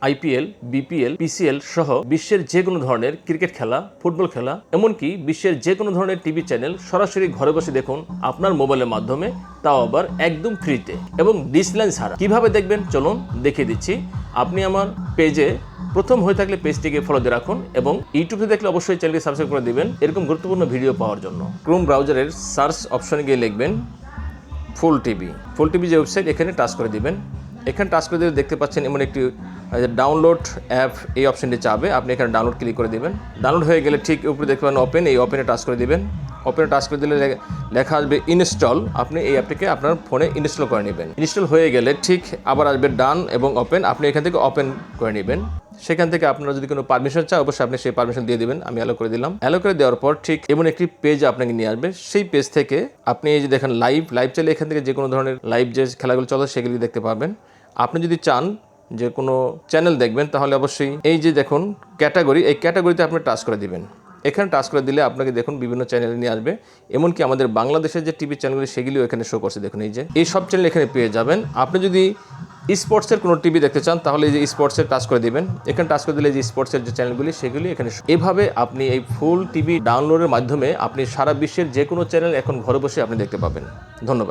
IPL, BPL, PCL সহ বিশ্বের যে কোনো ধরনের ক্রিকেট খেলা, ফুটবল খেলা, এমনকি বিশ্বের যে কোনো ধরনের টিভি চ্যানেল সরাসরি ঘরে বসে দেখুন আপনার মোবাইলের মাধ্যমে, তাও আবার একদম ফ্রিতে এবং ডিসলাইন ছাড়া। কিভাবে দেখবেন চলুন দেখিয়ে দিচ্ছি। আপনি আমার পেজে প্রথম হয়ে থাকলে পেজটিকে ফলো দিয়ে রাখুন এবং ইউটিউবে দেখলে অবশ্যই চ্যানেলকে সাবস্ক্রাইব করে দিবেন এরকম গুরুত্বপূর্ণ ভিডিও পাওয়ার জন্য। ক্রোম ব্রাউজারের সার্চ অপশনে গিয়ে লিখবেন ফুল টিভি যে ওয়েবসাইট, এখানে টাচ করে দিবেন। এখানে টাচ করে দিলে দেখতে পাচ্ছেন এমন একটি ডাউনলোড অ্যাপ, এই অপশনটি চাবে, আপনি এখানে ডাউনলোড ক্লিক করে দিবেন। ডাউনলোড হয়ে গেলে ঠিক উপরে দেখতে পাবেন ওপেন, এই ওপেনে টাচ করে দিবেন। ওপেনে টাচ করে দিলে লেখা আসবে ইনস্টল, আপনি এই অ্যাপটিকে আপনার ফোনে ইনস্টল করে নেবেন। ইনস্টল হয়ে গেলে ঠিক আবার আসবে ডান এবং ওপেন, আপনি এখান থেকে ওপেন করে নেবেন। সেখান থেকে আপনারা যদি কোনো পারমিশন চান অবশ্যই আপনি সেই পারমিশন দিয়ে দিবেন। আমি অ্যালো করে দিলাম। অ্যালো করে দেওয়ার পর ঠিক এমন একটি পেজ আপনাকে নিয়ে আসবে। সেই পেজ থেকে আপনি এই যে দেখেন লাইভ চাইলে এখান থেকে যে কোনো ধরনের লাইভ যে খেলাগুলো চলে সেগুলি দেখতে পাবেন। আপনি যদি চান যে কোনো চ্যানেল দেখবেন তাহলে অবশ্যই এই যে দেখুন ক্যাটাগরি, এই ক্যাটাগরিতে আপনি টাচ করে দিবেন। এখানে টাচ করে দিলে আপনাকে দেখুন বিভিন্ন চ্যানেল নিয়ে আসবে, এমনকি আমাদের বাংলাদেশের যে টিভি চ্যানেলগুলি সেগুলিও এখানে শো করছে। দেখুন এই সব চ্যানেল এখানে পেয়ে যাবেন। আপনি যদি স্পোর্টসের কোনো টিভি দেখতে চান তাহলে এই যে স্পোর্টসের টাচ করে দিবেন। এখানে টাচ করে দিলে যে স্পোর্টসের যে চ্যানেলগুলি সেগুলি এখানে। এভাবে আপনি এই ফুল টিভি ডাউনলোডের মাধ্যমে আপনি সারা বিশ্বের যে কোনো চ্যানেল এখন ঘরে বসে আপনি দেখতে পাবেন। ধন্যবাদ।